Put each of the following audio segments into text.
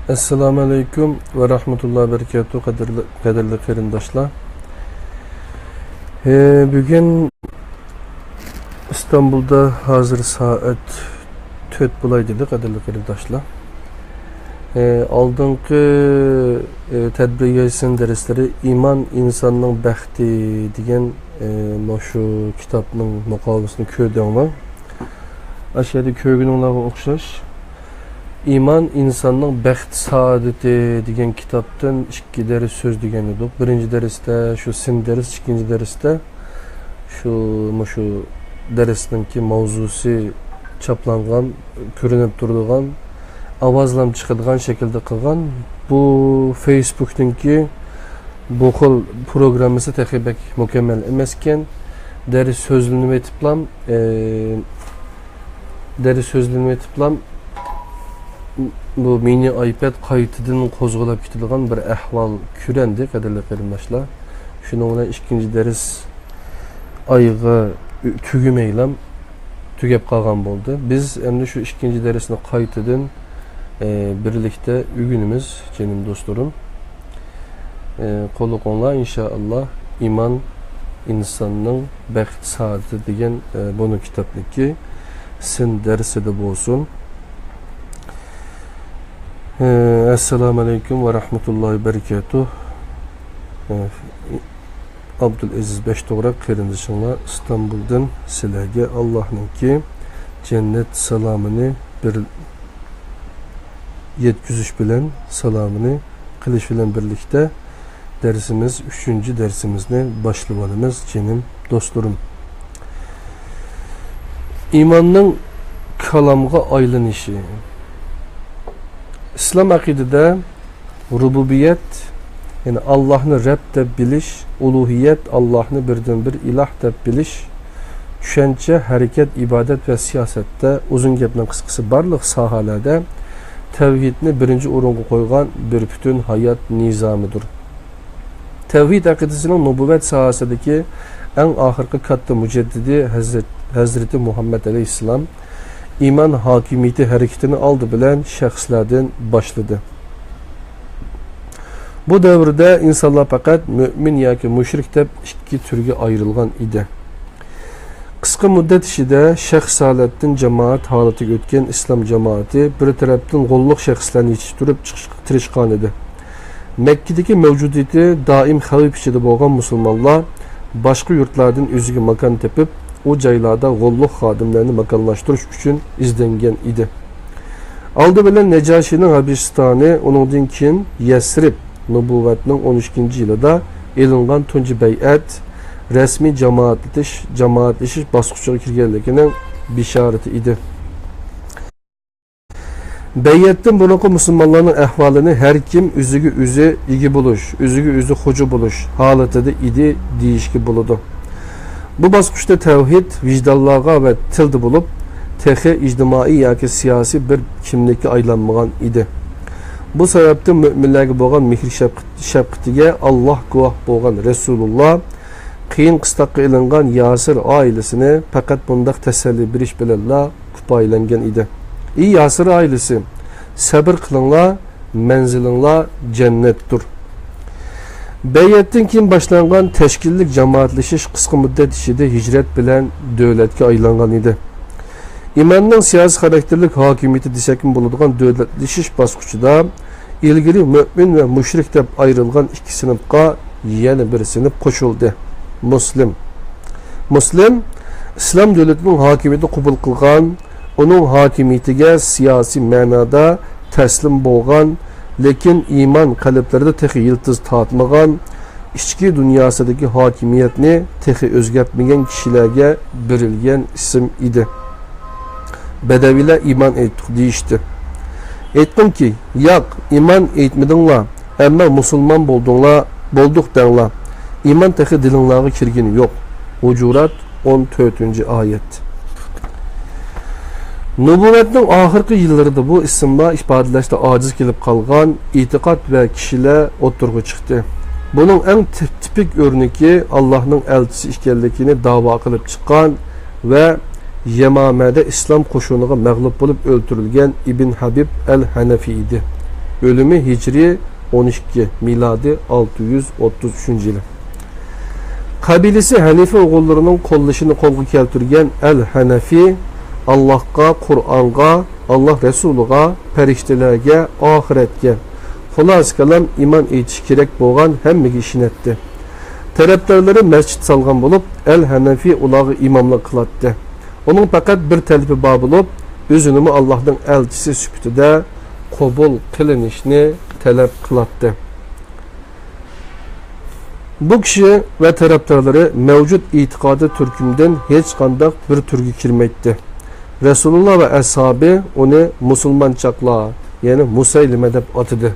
Esselamu Aleyküm ve Rahmetullahi ve Berekatuhu kaderli kerindaşlar. Bugün İstanbul'da hazır saat 4 bulaydı kaderli kerindaşlar. Aldığınki tədbiriyəsin dərsləri İman insanın bəxti degan şu kitabın müqaviməsini köydüğümü. Aşağıda köygününlərə oxşaş. İman insanın bəxt saadeti degan kitaptan iki ders söz degan edik. Birinci derste şu sin ders, ikinci derste şu dersninki mavzusi çaplanğan, görünüp durduğan, avazlam çıkıdığan şekilde kılgan. Bu Facebook'taki bu xil programısı təxibək mükemmel emasken ders sözlüğünü etiplam bu mini iPad kayıtıdan kozgulap gitilgan bir ahval kürendi kadarlı qarindaşlar. Şununla ikinci ders ayığı tügümeylem tügep qalğan boldu. Biz endi şu ikinci dersini kayıtıdan birlikte ügünümüz canım dostlarım. Qolu qonla inşallah iman insanın bəxt saati degan bunu kitapdaki sin dersi de bolsun. Esselamu Aleyküm ve Rahmetullahi ve Berekatuhu. Abdülaziz Beştoğrak kerindaşınla İstanbul'dan sizlerge Allah'ınki cennet salamını bir yetküzüş bilen salamını kılıç bilen birlikte dersimiz 3. dersimizde başlamalımız canım dostlarım. İmanın kalamga aylanışı. İslam akidede rububiyet yani Allah'ını Rab deb biliş, uluhiyet Allah'ını birden bir ilah deb biliş, düşünce, hareket, ibadet ve siyasette uzun geplen kıskısı barlıq sahalarda tevhidini birinci orunga koygan bir bütün hayat nizamıdır. Tevhid akidesinin nübüvvet sahasideki en ahırkı katta müceddidi Hazreti Muhammed Aleyhisselam iman hakimiyeti hareketini aldı bilen şəxslərdən başladı. Bu devirde insanlar fakat mümin yoki müşrik deb iki türge ayrılgan idi. Kısa müddet içinde Şeyh Saladin cemaat haleti ötken İslam cemaati bir taraftan qolluk şəxslərini yetiştirib tirişqan idi. Mekke'deki mevcudiyeti daim xavf içinde bolgan musulmanlar başka yurtlardan özüge makan tepip o caylarda qolluk xadimlerini makallaştırış üçün izlengen idi. Aldı bilen Necaşi'nin Habeşistanı, onundan keyin Yesrib nübüvvetinin 13. yılında elingan tunci beyat resmi cemaatleşiş basqıçıga kirgenliginin bişareti idi. Beyatdan bunaqa musulmanların ahvalini her kim üzügü igi buluş, üzügü hoca buluş halatida idi deyişki buludu. Bu basqıçda tevhid vicdanlarga ve tildi bulup texi ictimai yoki siyasi bir kimlikka aylanmagan idi. Bu sebepten müminlerge bolgan mehr şefqatiga Allah guvoh bolgan Resulullah qiyin qistaqqa ilingan Yasir ailesini fakat bundaq teselli beriş bilenla kupaylangan idi. Ey Yasir ailesi, sabır qılınlar, menzilinlar cennettir. Beyatdan keyin başlangan teşkillik cemaatleşiş kısa müddet içinde hicret bilen devletke aylangan idi. İmanның siyasi karakterlik hakimiyeti disekin bulunduğun devletleşiş basqıçıda ilgili mümin ve müşrik deb ayrılgan iki sınıfqa yeni bir sınıf koşuldu. Muslim, İslam devletinin hakimiyeti kubul kılgan, onun hakimiyetiga siyasi manada teslim bolgan, lekin iman qalblarida texi yıldız tatmagan, içki dünyasındaki hakimiyetini texi özgertmeyen kişilerge berilgen isim idi. Bedeviler iman ettik deyişti. Ettim ki, yak iman etmedinla, ama musulman bolduk denla. İman texi dilinlağı kirgini yok. Hucurat 14. ayet. Nübüvvetin ahırkı yıllarında bu isimler ifadeleşte aciz gelip kalgan itikat ve kişiler oturgu çıktı. Bunun en tipik örneği Allah'ın elçisi işgallikini dava kılıp çıkan ve Yemame'de İslam koşunuğa məğlub bulup öldürülgen İbn Habib el-Hanefi idi. Ölümü Hicri 12, miladi 633 yılı. Kabilesi Hanife oğullarının kollashini qo'lga keltirgan El-Hanafi Allohga, Qur'onga, Allah Rasuliga, farishtalarga, oxiratga, xulosa kalam iymon etish kerak bo'lgan hammaga ishonatdi. Tarafdorlari masjid salgan bo'lib, El-Hanafi ularga imomlik qiladi. Uning faqat bir talabi bor bo'lib, o'zini Allohning elchisi sifatida qabul qilinishni talab qiladi. Bu kishi va tarafdorlari mavjud e'tiqodi turkumdan hech qanday bir turga kirmaydi. Rasululloh va ashabi uni musulmonchaqlar, ya'ni Musaylima deb atadi.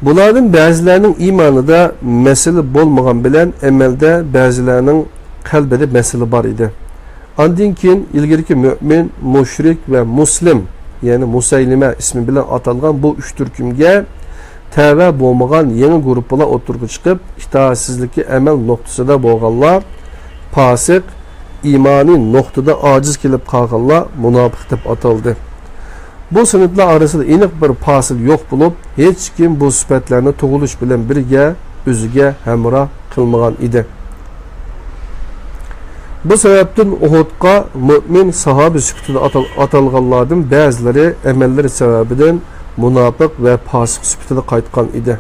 Bularning ba'zilarining iymonida masala bo'lmagan bilan amalda ba'zilarining qalbida masala bor edi. Ondan keyin ilgirki mu'min, mushrik va muslim, ya'ni Musaylima ismi bilan atalgan bu uch turkumga tava bo'lmagan yangi guruhlar o'tirib chiqib, itoatsizlikka amal nuqtasida bo'lganlar, fosiq, iymoniy nuqtada ojiz kelib qolganlar munofiq deb ataldi. Bu sinflar orasida aniq bir fasil yo'q bo'lib, hech kim bu sifatlarni tug'ilish bilan birga o'ziga hamroh qilmagan edi. Bu sababdan Uhudga mu'min sahoba sifatida atalganlardan ba'zilari amallari sababidan munofiq va fosiq sifatida qaytgan edi.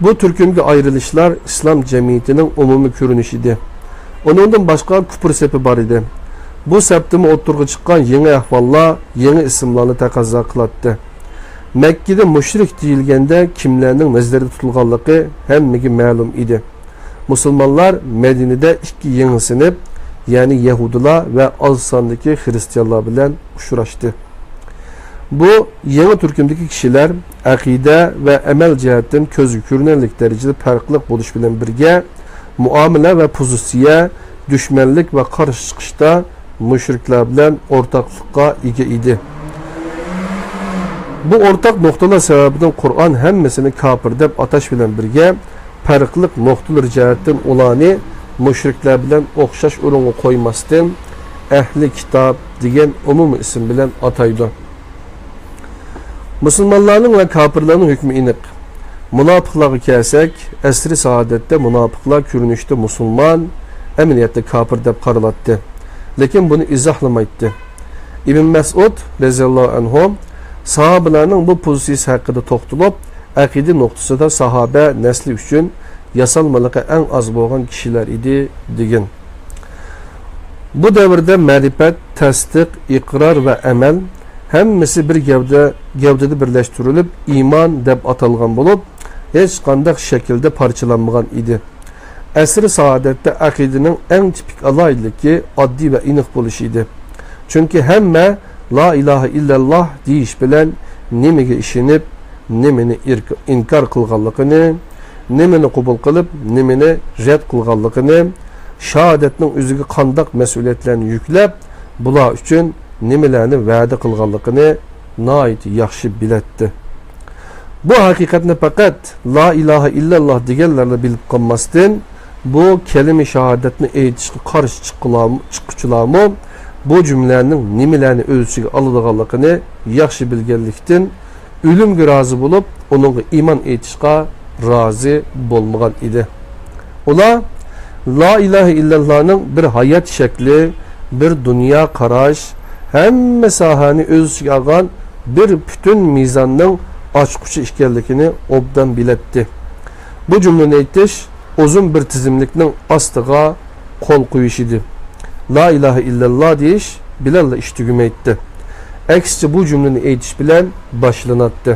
Bu turkumga ayrilishlar islom jamiyatining umumiy ko'rinishi edi. Onundan boshqa kufr sepi bor edi. Bu saptimi o'ttirg'i chiqqan yangi ahvollar, yangi ismlarni taqozo qiladi. Makkada mushrik deyilganda kimlarning nazarda tutilganligi hammaga ma'lum edi. Musulmonlar Madinada ikki yangi sinf, ya'ni Yahudilar va oz sondagi xristianlar bilan uchrashdi. Bu yangi turkumdagi kishilar aqida va amal jihatdan ko'zga ko'rinarlik darajada farqli bo'lish bilan birga muomala va pozitsiya, dushmanlik va qarshi chiqishda mushriklar bilan o'rtoqlikqa ega edi. Bu o'rtaq nuqtalar sababidan Qur'on hammasini kafir deb atash bilan birga farqli nuqtalar jihatdan ularni mushriklar bilan o'xshash o'ringa qo'ymasdan ahli kitob degan umumiy ism bilan ataydi. Musulmonlarning va kafirlarning hukmi aniq. Munofiqlarga kelsak, asri saodatda munofiqlar ko'rinishda musulmon, amaliyotda kafir deb qaraladi. Lekin buni izohlamaydi. Ibn Mas'ud raziyallohu anhu sahobalarning bu pozitsiyasi haqida to'xtalib, aqida nuqtasida sahoba nasli uchun yasalmaligi eng az bo'lgan kishilar edi degan. Bu davrda ma'rifat, tasdiq, iqror va amal hammasi bir gavdada birlashtirilib iymon deb atalgan bo'lib, hech qanday shaklda parchalanmagan edi. Asr saodatda aqidaning eng tipik aloyidligi oddiy va aniq bo'lishi edi. Chunki hamma la ilaha illalloh deyish bilan nimaga ishonib, nimani inkor qilganligini, nimani qabul qilib, nimani rad qilganligini, shahodatning o'ziga qanday mas'uliyatlarni yuklab, bular uchun nimalarni va'da qilganligini nihoyat yaxshi biladi. Bu haqiqatni faqat la ilaha illalloh deganlarni bilib qolmasdan, bu kalima shahodatni aytishga qarshi chiquvchilarmi bu jumlaning nimalarni o'z ichiga oladiganligini yaxshi bilganlikdan o'limga rozi bo'lib, uningga iymon etishga rozi bo'lmagan edi. Ular la ilaha illallohning bir hayot shakli, bir dunyo qarash, hamma sohani o'z ichiga olgan bir butun mizonning ochquchi ekanligini obdan biladi. Bu jumlani aytish uzun bir tizimlikning ostiga qo'l qo'yish edi. La ilaha illalloh deyish bilan ish tugamaydi. Aksicha bu jumlani aytish bilan boshlanadi.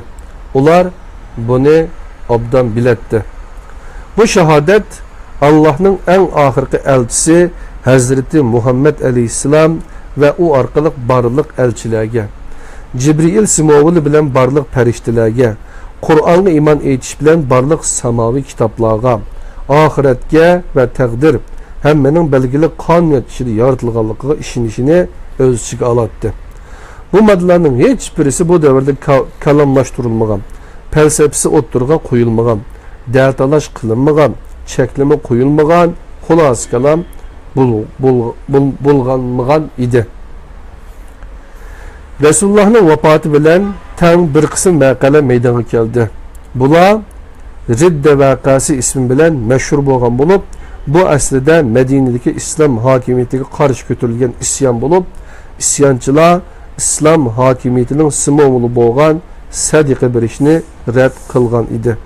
Ular buni obdan biladi. Bu shahodat Allohning eng oxirgi elchisi Hazrati Muhammad alayhissalom va u orqali barliq elchilarga, Jibril simovuli bilan barliq farishtalarga, Qur'onga iymon etish bilan barliq samoviy kitoblarga, oxiratga va taqdir hammaning belgili qonuniyat ichida yaratilganligiga ishonishini o'z ichiga oladi. Bu modlarning hech birisi bu davrda kalamlashtirilmagan, falsafasi o'ttirga qo'yilmagan, daltalash qilinmagan, cheklama qo'yilmagan, xulos kalam bo'lganmagan edi. Resulullah'ın vafatı bilen tang bir kısım vakalar meydana geldi. Bula Ridde vakası ismi bilen meşhur boğan bulup, bu aslida Medine'deki İslam hakimiyetiga karşı götürülgen isyan bulup, isyançılar İslam hakimiyetinin simvolu boğan sadiqa bir işini rad kılgan idi.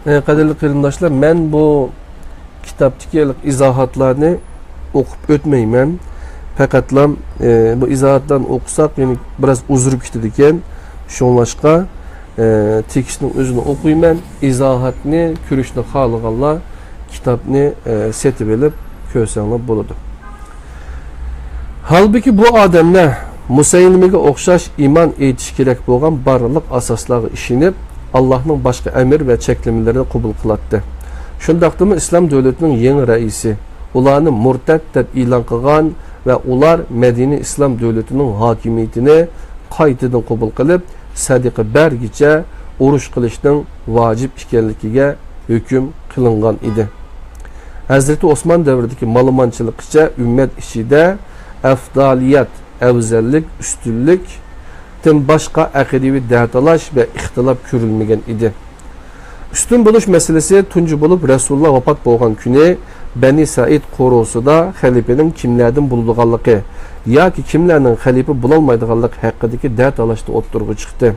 Qadirli qarindoshlar, men bu kitaptaki izohatlarni o'qib o'tmayman. Faqatlam bu izohatlarni o'qisak, yani biraz uzurib ketadi ekan. Shunlashqa tekstning o'zini o'qiyman, izohatni ko'rishni xohlaganlar kitobni setib olib ko'rsanglar bo'ladi. Halbuki bu odamlar Musaylimiga o'xshash iymon etish kerak bo'lgan barliq asoslarga ishinib, Allah'ın başka emir ve çeklemelerini kabul kılattı. Şundaqdımı İslam devletinin yeni reisi, ularını murtad deb ilan kılgan ve ular Medine İslam devletinin hakimiyetini qaytadan kabul kılıp, sadiqa bergiçe uruş kılışının vacip ikenligiga hüküm kılıngan idi. Hazreti Osman devrideki malımançılıkça ümmet içinde efdaliyet, evzellik, üstünlük, başka akidevi dertalaş ve ihtilaf görülmegen idi. Üstün buluş meselesi tuncu bulup Resulullah vafat bolgan günü Beni Said korusunda halifenin kimlerden bulunduğanlığı ya ki kimlerden halife bulalmaydıganlığı hakkındaki dertalaştı oturgu çıktı.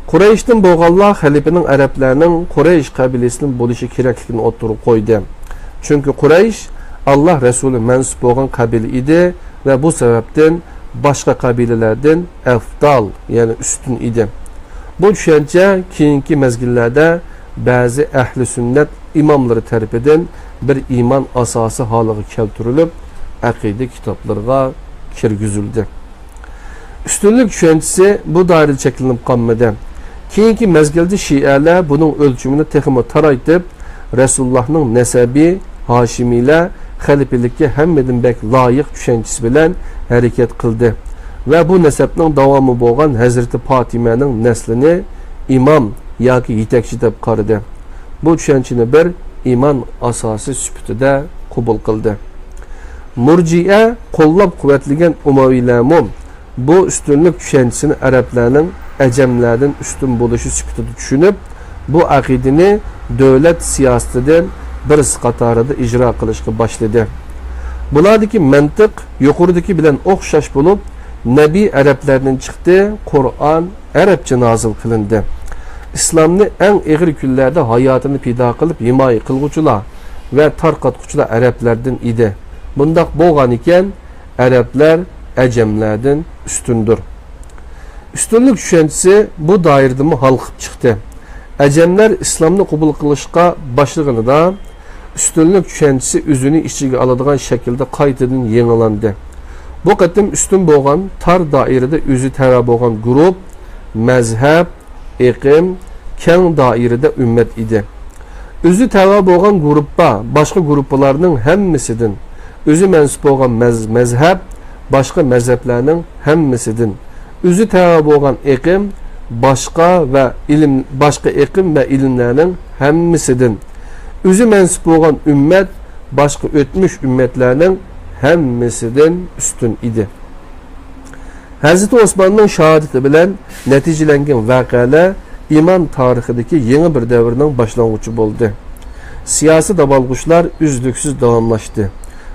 Kureyş'ten bolganlar halifenin Araplarının Kureyş kabilesinin buluşu kerakligini oturgu koydu. Çünkü Kureyş Allah Resulü mensup bolgan kabile idi ve bu sebepten başka kabilelerden efdal, yani üstün idi. Bu düşünce keyinki mezgillerde bazı ehli sünnet imamları tarafından bir iman asası halığı keltirilip akide kitaplarına kirgizildi. Üstünlük düşüncesi bu dairede çekilinip kalmadı. Keyinki mezgilde Şialar bunun ölçümünü tekimi taraytıp Resulullah'ın nesebi Haşimiyle halifelikке hemmedin bek layık düşüncesi bilen hareket kıldı. Ve bu nesepnin devamı boğan Hazreti Fatime'nin neslini imam yaki yetekçi deb qaradı. Bu düşünceni bir iman asası süpütüde kubul kıldı. Murciye kollab kuvvetligen Umavilamun bu üstünlük düşüncesini Araplarının Ecemlerden üstün buluşu süpütüde düşünüp bu akidini devlet siyasetinden bir qatarida icra qilishga başladı. Bulardaki mantiq yuqoridagi bilan o'xshash bo'lib, Nabi Arablardan chiqdi, Qur'on Arabcha nozil qilindi. İslamni eng og'ir kunlarda hayotini pido qilib himoya qilguvchilar va tarqatuvchilar Arablardan edi. Bundaq bo'lgan ekan, Arablar Ajamlardan ustundir. Üstünlük düşüncesi bu dairede mi halqib chiqdi. Ajamlar İslamni qabul qilishga başlaganda üstünlük düşüncesi üzünü içine aladigan şekilde qaytadan yenilendi. Bu qatim üstün bo'lgan tar dairede üzü tava bo'lgan grup, mezhep, iqim, keng dairede ümmet idi. Üzü tava bo'lgan gruppa başka gruplarının hemmisidan, üzü mensup bo'lgan mezhep başka mezheplerinin hemmisidan, üzü tava bo'lgan iqim başka iqim ve ilimlerinin hemmisidan, üzü mensup olan ümmet başka ötmüş ümmetlerinin hemmisinden üstün idi. Hazreti Osman'ın şahadeti bilen neticelengen vakalar iman tarihideki yeni bir devrinin başlangıcı oldu. Siyasi dabalgıçlar üzlüksüz devamlaştı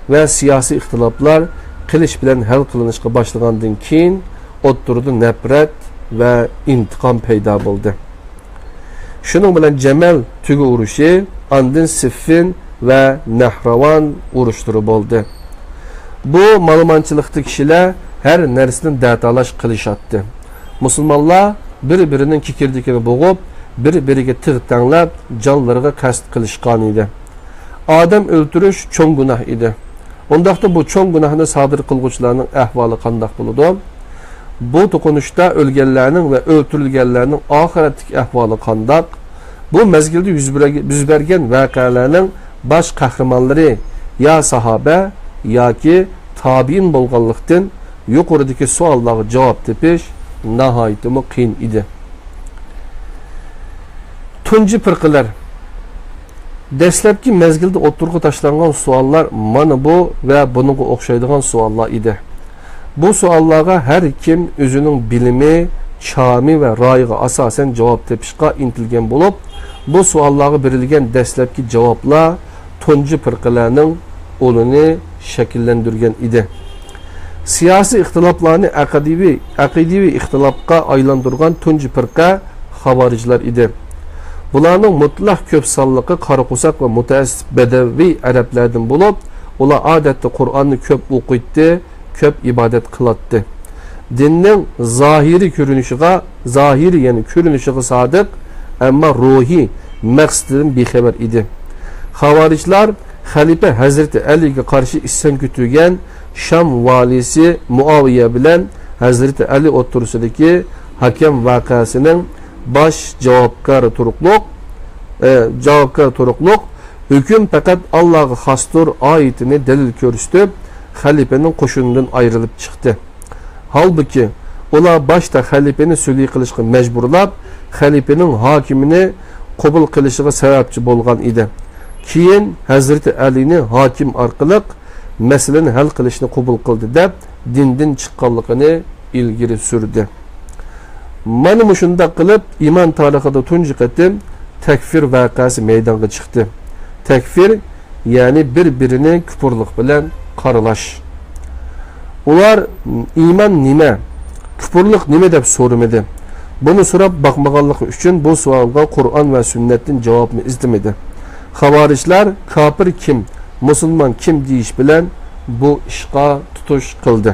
ve siyasi ihtilaflar kılıç bilen hal kılınışka başlagandan keyin oturdu nefret ve intikam peyda oldu. Şunun bilen Cemal Tügü uruşu, andın Siffin ve Nehravan uruşturu oldu. Bu malumançılıkta kişiler her neresinin dertalaş kılışattı. Müslümanlar birbirinin kikirdikini boğup, birbiriga tığtanlap, canlarına kast kılışkan idi. Adam öldürüş çoğun günah idi. Ondaqda bu çoğun günahını sadır kılgıçlarının ahvalı kandak buludu. Bu dokunuşta ölgenlerinin ve öldürülgenlerinin ahiretlik ahvalı kandak. Bu mezgilde yüz bergen vakalarının baş kahramanları ya sahabe ya ki tabiin bolganlıktan yukarıdaki suallara cevap tepiş nahayetimi qiyin idi. Tunji firqalar dastlabki mezgilde oturgu taşlangan suallar mana bu ve bununla o'xshaydigan suallar idi. Bu savollarga har kim o'zining bilimi, chami va ra'yiga asosan javob topishga intilgan bo'lib, bu savollarga berilgan dastlabki javoblar tunji firqalarning o'lini shakllantirgan edi. Siyosiy ixtiloflarni aqidiy ixtilofga aylantirgan tunji firqa xavorijlar edi. Bularning mutlaq ko'p sonliqi qaraqusoq va mutaassib badaviy arablardan bo'lib, ular odatda Qur'onni ko'p o'qiydi, ko'p ibodat qiladi. Dinning zahiri ya'ni ko'rinishiga sodiq, ammo ruhiy maqsadidan bexabar edi. Xavorijlar xalifa Hazrati Aliga qarshi isyon ko'targan Sham valisi Muaviya bilan Hazrati Ali o'rtasidagi hakam voqeasining baş javobgar turuqluq hüküm faqat Allah'a xastur oyatini dalil ko'rsatib xalifaning qo'shinidan ayrilib chiqdi. Halbuki ular boshda xalifani sulh qilishga majburlab, xalifaning hokimini qabul qilishiga sababchi bo'lgan edi. Keyin Hazrati Alini hokim orqali masalani hal qilishni qabul qildi deb dindan chiqqanligini ilgari surdi. Mana shunda qilib iymon tarixida tunji qatim takfir voqeasi maydonga chiqdi. Takfir ya'ni bir-birini kufrlik bilan qaralash. Ular iymon nima, kufrlik nima deb so'ramadi. Buni so'rab boqmaganligi uchun bu savolga Qur'on va sunnatdan javobni izlamadi. Xavorijlar kafir kim, musulmon kim deyish bilan bu ishqa tutush qildi.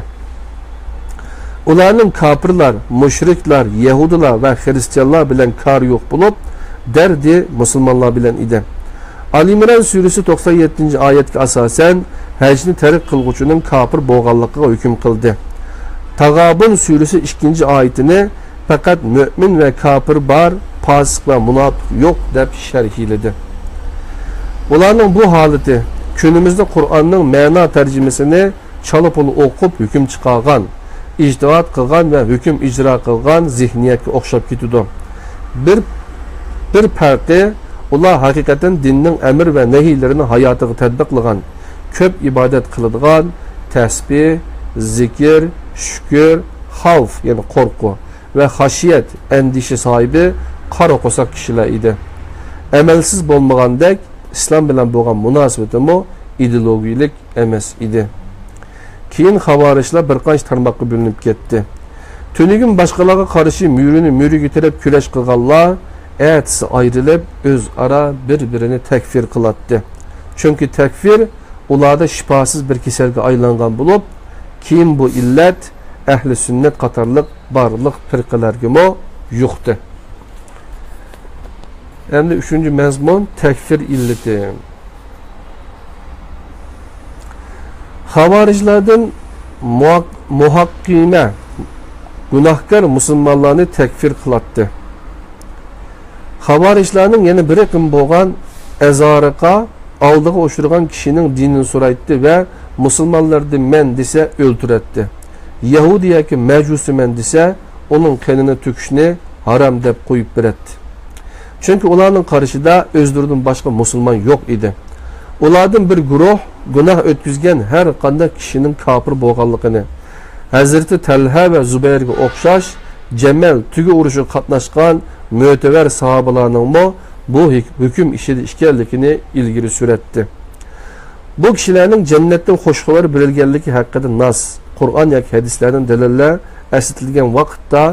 Ularning kafirlar, mushriklar, yahudilar va xristianlar bilan kar yo'q bo'lib, derdi musulmonlar bilan edi. Ali İmran surasi 97-oyatga asosan hajni tark qilguvchining kafir bo'lganligiga hukm qildi. Tag'abun surasi 2-oyatini faqat mu'min va kafir bor, fosiq va munofiq yo'q deb sharhladi. Ularning bu holati kunimizda Qur'onning ma'no tarjimasini chalib o'qib hukm chiqargan, ijtihod qilgan va hukm ijro qilgan zihniyatga o'xshab ketadi. Bir farqi ular haqiqatan dinning amr va nahiylarini hayotiga tatbiqlagan, ko'p ibodat qiladigan, tasbih, zikr, shukr, xavf, ya'ni qo'rquv va xashiyat, andisha sohibi qaro qo'saq kishilar edi. Amalsiz bo'lmagandek islom bilan bo'lgan munosabatimi ideologiyalik emas edi. Keyin xavorijlar bir qancha tarmoqqa bo'linib ketdi. Tunigun boshqalarga qarshi muriga taraf kurash qilganlar etsi ayrılıb o'zaro bir-birini takfir qiladi. Chunki takfir ularda shifosiz bir kasalga aylangan bo'lib, keyin bu illat ahli sunnat qatorliq barliq firqalarga yo'qdi. Endi 3-mazmun takfir illati. Xavorijlardan muhakkime gunohkor musulmonlarni takfir qiladi. Xavorijlarning yana bir qim bo'lgan azoriqa oldiga o'shirgan kishining dinini so'raydi va musulmonlarni men desa o'ltiradi. Yahudi yoki majusi men desa uning qonini to'kishni harom deb qo'yib beradi. Chunki ularning qarshida o'zlaridan boshqa musulmon yo'q edi. Ulardan bir guruh gunoh o'tkazgan har qanday kishining kafir bo'lganligini, Hazrati Talha va Zubayrga o'xshash Jamal tugi urushiga qatnashgan mo'tabar sahobalarning bu hukm ishida ekanligini ilgari suratdi. Bu kishilarning jannatdan xushxabar berilganligi haqida nas, Qur'on yoki hadislardan dalillar aslitilgan vaqtda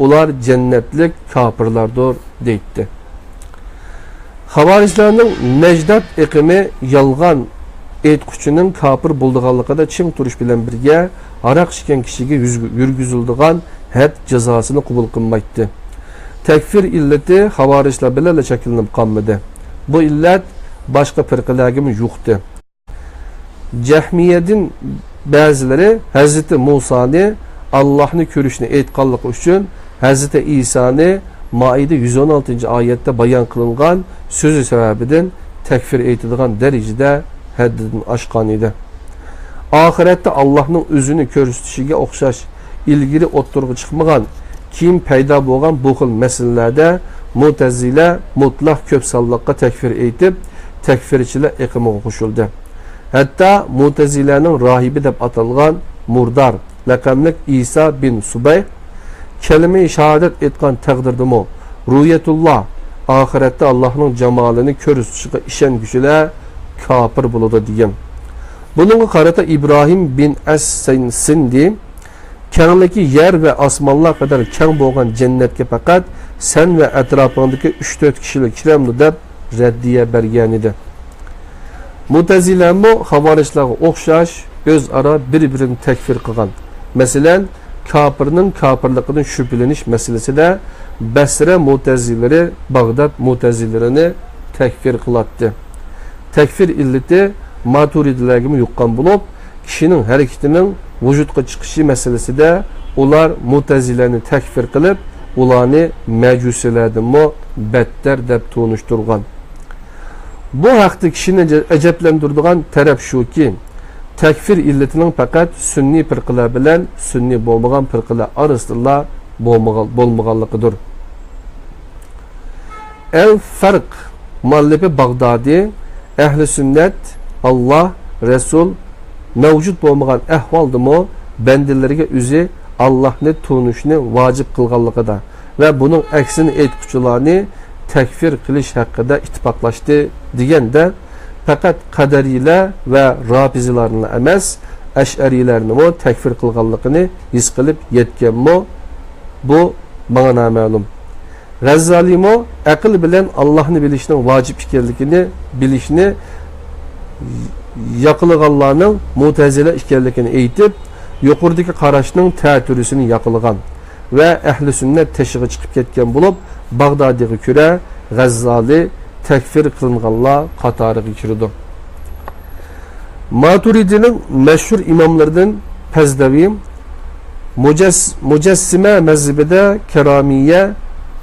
ular jannatlik kafirlardir deydi. Xavorijlarning Najdat iqimi yolg'on aytquchining kafir bo'lganligida ching turish bilan birga aroq ichgan kishiga yurgiziladigan had jazosini qabul qilmaydi. Takfir illati xavorijlar bilan shakllanib qolmadi. Bu illat boshqa firqalarga yo'qdi. Jahmiyadin ba'zilari Hazrati Musoni Allohni ko'rishni aytganligi uchun Hazrati Isoni Maide 116-oyatda bayon qilingan so'zi sababidan takfir aytilgan darajada haddidan oshgan edi. Oxiratda Allohning o'zini ko'rsatishiga o'xshash ilgari o'ttirg'i chiqmagan, keyin paydo bo'lgan bu xil masalalarda Mu'tazila mutlaq ko'p sonliqqa takfir aytib, takfirchilar iqimiga qo'shildi. Hatto Mu'tazilaning rohibi deb atalgan Murdar laqamlik İsa bin Subay kelime-i şehadet etgan taqdirdimi ruhiyetullah ahirette Allah'ın cemalini körüsüşüge işen kişiler kafir buludu degan. Bununla qarata İbrahim bin As-Sindi kengliki yer ve asmanlar kadar keng bo'lgan cennetke fakat sen ve etrafındaki 3-4 kişilik kiremli deb reddiye bergen idi. Mutezilemi havarişlerine okşaş özara birbirini tekfir kılgan. Mesela kafirinin kafirliğinin şüpheleniş meselesi de Basra Mutezileri Bağdat Mutezililerini tekfir kılattı. Tekfir illeti Maturidilerimi yuqqan bulup kişinin hareketinin vücudga çıkışı meselesi de ular Mutezilerini tekfir kılıp ularni mecusilerden better deb tunuşturgan. Bu haqda kişini eceplendirdiğen taraf şu ki tekfir illetinin fakat sünni firqalar bilen sünni bolmagan firqalar arasında bolmaganlıqıdır. El-Farq muallifi Bağdadi ehli sünnet Allah, Resul mevcut bolmagan ahvaldımı bendilerine üzü Allah'ni tunuşunu vacip kılganlıqıda ve bunun aksini etkuçularını tekfir kılış hakkında ittifaklaştı degende fakat kaderiyle ve rafizilerini emas eş'arilerini mo tekfir kılganlıqını his kılıp yetken mo bu bana namalum. Ghazzali mo akıl bilen Allah'ni bilişinin vacip ikenligini bilişini yakılganlarının Mutezile ikenligini eğitip yuqoridagi qarashning ta'tirisini yaqilgan ve ehli sünnet teşhiği çıkıp ketken bulup Bağdadiga göre Ghazzali tekfir kılınganlar qatoriga kirdi. Maturidining meşhur imamlardan Pezdevi Mucessime mezhebide Keramiye,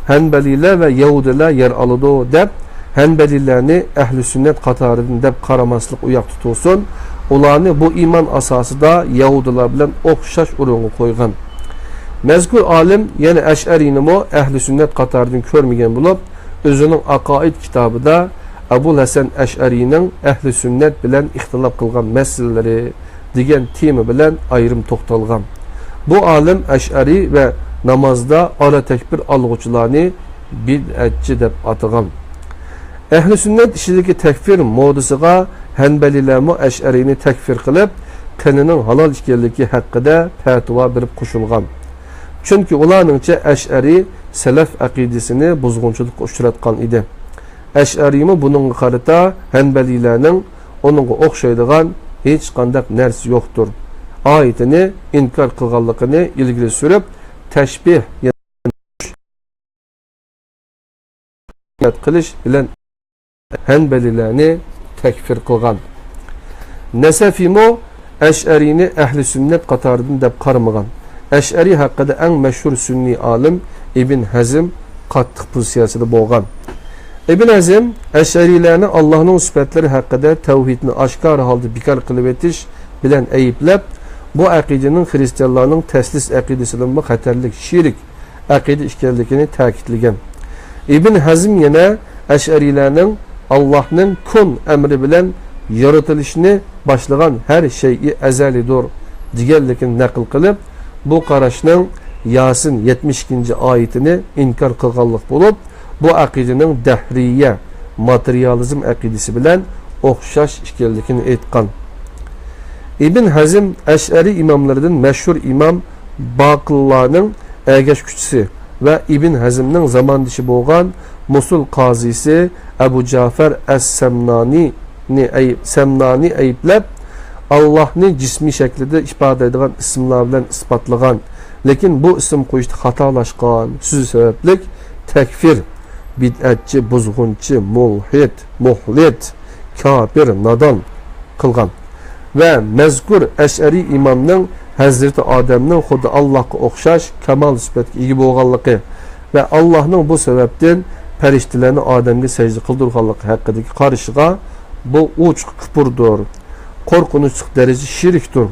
Hanbeliler ve Yahudiler yer alıdı deb Hanbelilerini ehli sünnet qatoridan deb qaramaslik uyak tutulsun. Ularni bu iman asası da Yahudiler bilen okşaş urunu koygan. Mezkur alim yani Eş'arini mo ehli sünnet qatoridan körmegen bulup özünün aqaid kitabıda Ebu Hasan Eş'ari'nin ehli sünnet bilen ihtilaf kılgan meseleleri degan tema bilen ayrım toxtalgan. Bu alim Eş'ari ve namazda ara tekbir algıçılarını bid'atçı deb atagan. Ehli sünnet işideki tekfir modisiga Hanbelilermi Eş'arini tekfir kılıp qininin halal ekanligi hakkında fatva berip qo'shilgan. Çünkü ularningcha Eş'ari selef aqidasini buzg'unchilikka uchratgan edi. Eş'arimi bunun qarata Hanbelilerning onunga o'xshaydigan hech qanday narsa yo'qdir. Ayetini inkar qilganligini ilgari surib, tashbih qilish bilan Hanbelilerni tekfir kılgan. Nesefimo Eş'arini ehli sünnet qatoridan deb qaramagan. Eş'ari hakkında en meşhur sünni alim İbn Hazm qattiq pozitsiyasida bo'lgan. İbn Hazm Eş'arilerini Allah'ın sıfatları hakkında tevhidini aşkar halde bekar qilib etish bilen ayıplab bu akidenin Hristiyanlarının teslis akidesinden xatarlik şirik akide ekanligini ta'kidlagan. İbn Hazm yana Eş'arilerinin Allah'ın kun emri bilen yaratılışını başlayan her şeyi ezelidir deganligini naql qilib bu qarashning Yasin 72. ayetini inkar qilganlik bulup bu akidenin dahriye materializm akidesi bilen o'xshash ekanligini aytgan. İbn Hazm Eş'ari imamlardan meşhur imam Baqilla'nın ergeçküçüsü ve İbn Hazm'nin zamandışı bo'lgan Musul qazisi Ebu Cafer Es-Semnani ayıplab Allah'ni cismi şeklinde ifade edilen isimler bilen ispatlagan. Lekin bu isim qo'yishda xatolaşgan sözü sebeplik tekfir, bid'atçı, buzg'unchi, mulhid, muhlit, kafir, nadan kılgan. Ve mezkur Eş'ari imamның Hazreti Adem'nin xudu Allah'a o'xshash kamal sifatga ega bo'lganligi ve Allah'ның bu sebepten periştelerini Adem'e secde kıldırganlık hakkındaki karışığa bu uç kıpırdır. Korkunçluk derece şiriktir.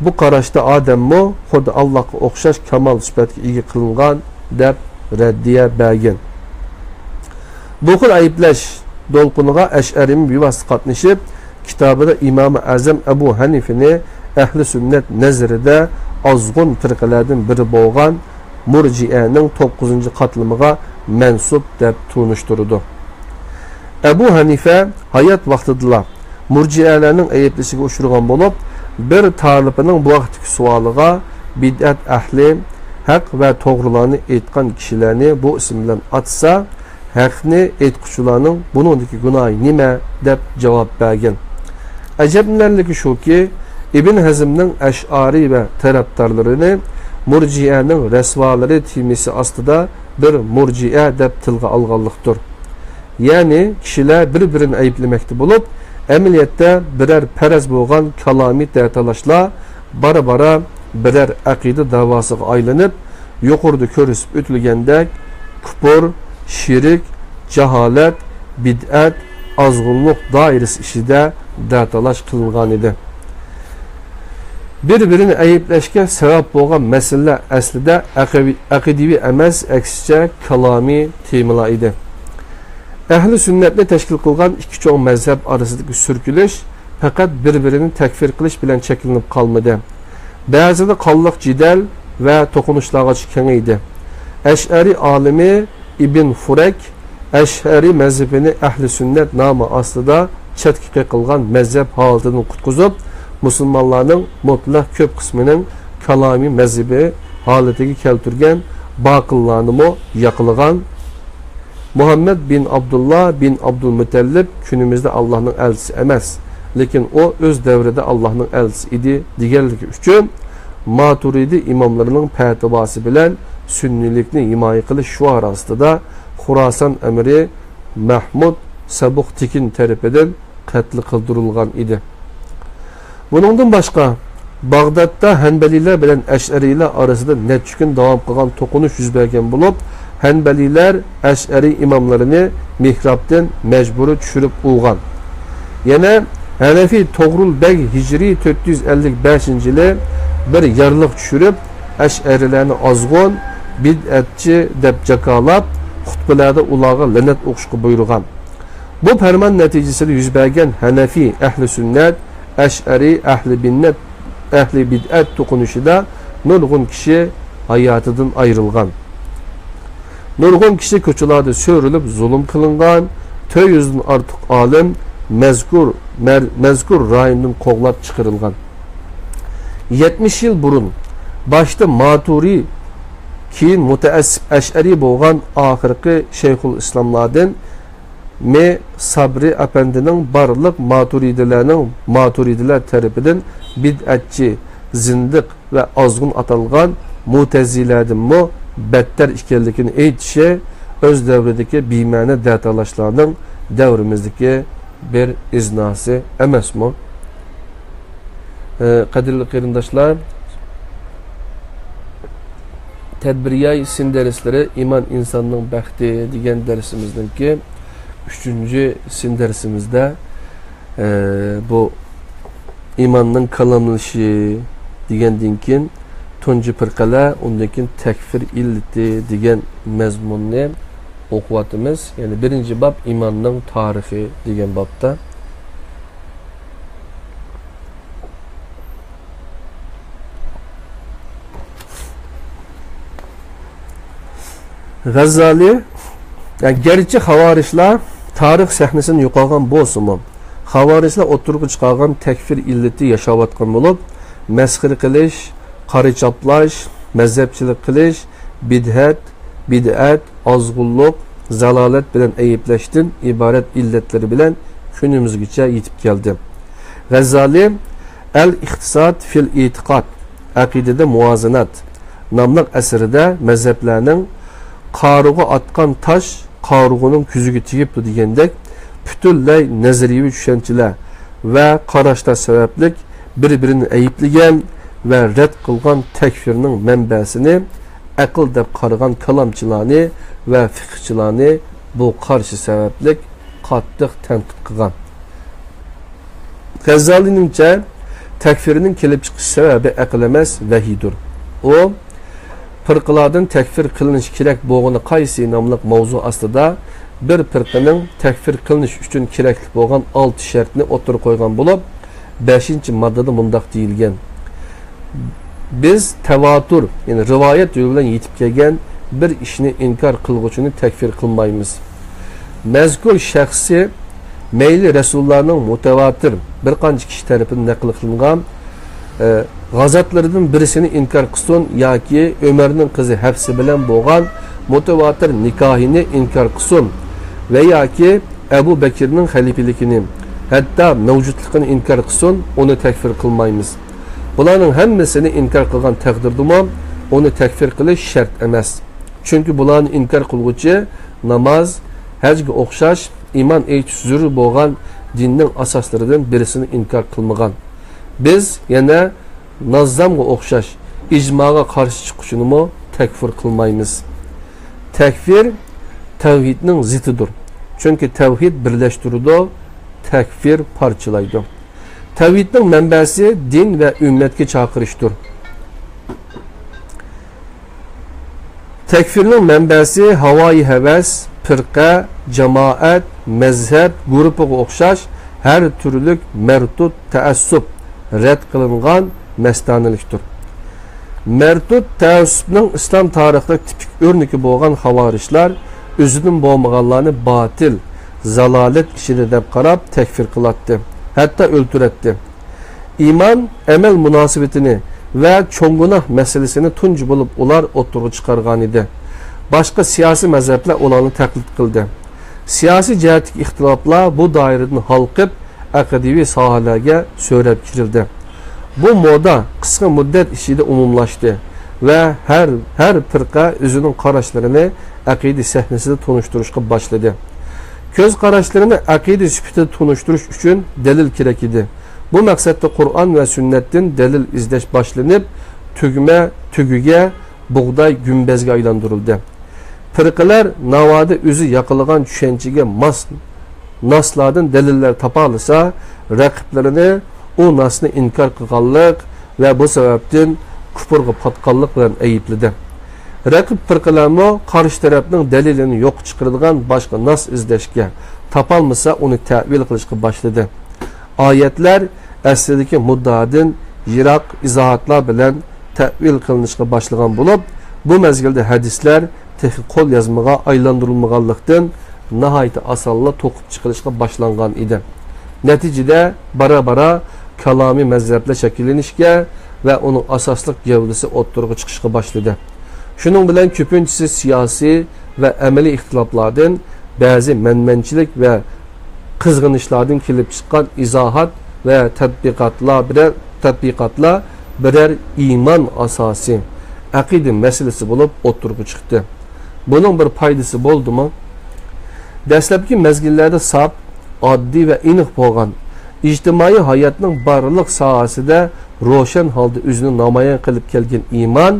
Bu karışta Adem mi xudu Allah'a o'xshash kamal sifatga ega kılıngan deb reddiye bergen. Bu xil ayıplash dolqunuğa Eş'ari'nin bevosita qatnashib kitabida İmam-ı Azam Ebu Hanife'ni ehli sünnet nezrida azg'un firqalardan biri bo'lgan Murji'aning 9-qatlamiga mansub deb tunishtirdi. Ebu Hanife hayat vaqtida Murji'alarning ayiblashiga uchragan bo'lib, bir talibining bu vaqtdagi savoliga bid'at ahli haq va to'g'rilarni aytgan kishilarni bu ism bilan atsa, haqni aytquchilarning buningdagi gunohi nima deb javob bergan. Ajablanarligi shuki, Ibn Hazmning Ash'ari va tarafdorlarini Murji'aning rasvolari temisi ostida bir murji'a deb tilga olganlikdir. Ya'ni kishilar bir-birini ayblamoqda bo'lib, amaliyotda biror faraz bo'lgan kalomiy ta'tilashlar bara-bara biror aqida davosiga aylanib, yuqorida ko'rsatib o'tilgandek kufr, shirk, jaholat, bid'at, azg'unlik doirasi ichida ta'tilash qilingan edi. Bir-birini ayıplashga sabab bo'lgan masala aslida aqidiviy emas, aksicha kalomiy temalar edi. Ahli sunnatni tashkil qilgan ikki cho'ng mazhab orasidagi surkilish faqat bir-birini takfir qilish bilan cheklanib qolmadi. Ba'zida qonliq jidal va to'qinishlarga kengaydi. Ash'ari olimi Ibn Furak Ash'ari mazhabini ahli sunnat nomi ostida chetga qilgan mazhab holatidan qutqizib, musulmonlarning mutlaq ko'p qismining kalomiy mazhabi holatiga keltirgan baqillarni yoqilgan. Muhammed bin Abdullah bin Abdülmutallib günümüzde Allah'ın elçisi emas, lekin o öz devrede Allah'ın elçisi idi deganligi uchun Maturidi imamlarının fatvosi bilan sünnilikni himoya qilish shuar ostida Xurason amiri Mahmud Sabuqtekin tarafidan qatl qildirilgan edi. Buningdan boshqa Bag'dodda Hanbalilar bilan Ash'arilar orasida necha kun davom qilgan to'qinish yuz bergan bo'lib, Hanbalilar Ash'ari imamlarini mihrobdan majburiy tushirib qo'ygan. Yana Hanafi To'g'rul Bey Hijri 455-yili bir yarliq tushirib, Ash'arilarni azg'un, bid'atchi deb jakolab, xutbalarda ularga la'nat o'qishga buyurgan. Bu farmon natijasida yuz bergan Hanafi ahli sunnat, Ash'ari ahli bid'at to'qinishida nurg'un kishi hayotidan ayrilgan. Nurg'un kishi ko'chalarda so'rilib zulm qilingan, 400 dan ortiq olim mazkur rayondan qo'g'lab chiqarilgan. 70 yil burun boshda Maturi, keyin mutaassib Ash'ari bo'lgan oxirgi Shayxul Islomlardan Sabri apandining barliq Maturidilar tarafidan bid'atchi, zindiq va ozg'un atalgan Mu'tazilalardan battar ekanligini aytishi o'z davridagi bema'ni datalashlarning davrimizdagi bir iznasi emasmi? Qadrli qarindoshlar, tadbiriyay sin darslari iman insonning baxti degan darsimizningki 3-sin darsimizda bu imanning kalamlanishi degandan keyin tunji firqalar, undan keyin takfir illati degan mazmunni o'qiyotimiz. Ya'ni birinchi bob imonning tarixi degan bobda. G'azzali, yani gerçi havarishlar tarix sahnasini yo'qolgan bo'lsa-mu, havarishlar o'tirib chiqargan takfir illati yashayotgan bo'lib, masxir qilish, qari chaplash, mazhabchilik qilish, bid'at, ozg'unlik, zalolat bilan ayblashdan iborat illatlar bilan kunimizgacha yetib keldi. G'azzali Al-Iqtisod fil I'tiqod, aqidada muvozanat nomli asarida mazhablarning qarug'i atgan tosh qarug'ining ko'ziga tegibdi degandek, butunlay nazariyaviy tushunchalar va qarashlar sababli bir-birini ayiblagan va rad qilgan takfirning manbasini aql deb qaragan kalomchilarni va fiqhchilarni bu qarshi sababli qattiq tanqid qilgan. G'azzaliningcha takfirning kelib chiqish sababi aql emas, vahiydir. O firqalardan takfir qilinish kerak bo'lgani qaysi nomli mavzu ostida bir firqaning takfir qilinish uchun kerakli bo'lgan 6 shartni o'tirib qo'ygan bo'lib, 5-moddada mundaq deyilgan. biz tevatur, yani rivayet yolu bilan yetib kelgan bir ishni inkor qilguvchini takfir qilmaymiz. Mazkur shaxsi mayli rasullarning mutavatir bir qancha kishi tarafidan naql qilingan g'azotlaridan birisini inkor qilsin yoki Umarning qizi Hafsa bilan bo'lgan mutavatir nikohini inkor qilsin va yoki Abu Bakrning xalifaligini hatto mavjudligini inkor qilsin, uni takfir qilmaymiz. Bularning hammasini inkor qilgan taqdirda uni takfir qilish shart emas. Chunki bularni inkor qilguvchi namoz, hajga o'xshash iymon etish zarur bo'lgan dinning asoslaridan birisini inkor qilmagan. Biz yana nazzamga o'xshash ijmoga qarshi chiqishini takfir qilmaymiz. Takfir tavhidning ziddidir. Chunki tavhid birlashtiradi, takfir parchalaydi. Tavhidning manbasi din va ummatga chaqirishdir. Takfirning manbasi havoyi havas, firqa, jamoat, mazhab, guruhiga o'xshash har turlik mardud taassub rad qilingan mastanilikdir. Mardud taassubning islom tarixida tipik o'rniki bo'lgan xavorishlar o'zidan bo'lmaganlarni batil, zalolat ishida deb qarab takfir qilatdi, hatto o'ltiratdi. Iymon amal munosabatini va cho'ng gunoh masalasini tunji bo'lib ular o'ttirib chiqargan edi. Boshqa siyosiy mazhablar ularni taqlid qildi. Siyosiy jihatdagi ixtiloflar bu doiradan xalqib aqidaviy sohalarga so'rab kirildi. Bu moda qisqa muddat ichida umumlashdi va har firqa o'zining qarashlarini aqida sahnasida tunishtirishga boshladi. Ko'z qarashlarini aqida sifatida tunishtirish uchun dalil kerak edi. Bu maqsadda Qur'on va sunnatdan dalil izlash boshlanib, tugiga bug'doy gumbazga aylantirildi. Firqalar navoda o'zi yaqilgan tushunchaga mos naslardan dalillar topa olsa, raqiblarini u nasni inkor qilganlik va bu sababdan kufrga patqanlik bilan aybladi. Raqib firqalarmo qarshi tarafning dalilini yo'q chiqaradigan boshqa nas izlashga topolmasa uni ta'vil qilishga boshladi. Oyatlar aslidagi muddaodan yiroq izohatlar bilan ta'vil qilinishga boshlagan bo'lib, bu mezgilda hadislar qo'l yozmaga aylantirilmaganlikdan nihoyat osonla to'qib chiqarishga boshlangan edi. Natijada bara-bara kalomiy mazhablar shakllanishga va uning asosliq gavdasi o'ttirg'i chiqishga boshladi. Shuning bilan ko'pinchisi siyosiy va amaliy ixtiloflardan, ba'zi manmanchilik va qizg'inishlardan kelib chiqqan izohat va tadbiqotlar birer iymon asosi, aqida masalasi bo'lib o'ttirg'i chiqdi. Buning bir foydasi bo'ldimi? Dastlabki mezgillarda sap, oddiy va aniq bo'lgan ijtimoiy hayotning barliq sohasida ro'shan holda o'zini namoyon qilib kelgan iymon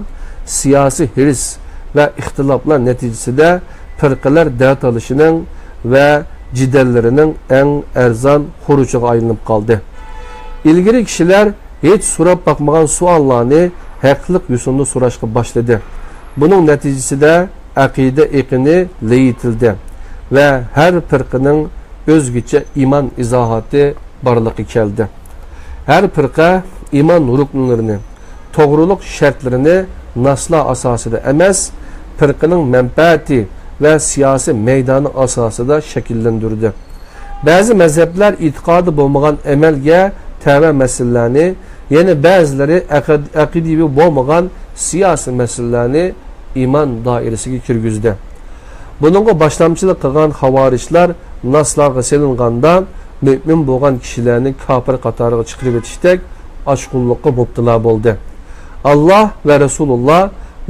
siyosiy hirs va ixtiloflar natijasida firqalar dard olishining va jidallarining eng arzon xurujiga aylanib qoldi. Ilgari kishilar hech so'rab bakmagan savollarni haqliq yo'sinda so'rashga boshladi. Buning natijasida aqida eqini leyitildi va har firqaning o'zgacha iymon izohati borliqqa keldi. Har firqa iymon ruknlarini, to'g'rilik shartlarini naslar asosida emas, firqaning manfaati va siyosiy maydoni asosida shakllantirdi. Ba'zi mazhablar e'tiqodi bo'lmagan amalga tava masalalarni, yana ba'zilari aqidaviy bo'lmagan siyosiy masalalarni iymon doirasiga kirgizdi. Buningga boshlamchilik qilgan xavorishlar naslarga selinganda mo'min bo'lgan kishilarni kofir qatoriga chiqarib o'tishdek oshqullikqa mubtalo bo'ldi. Alloh va Rasululloh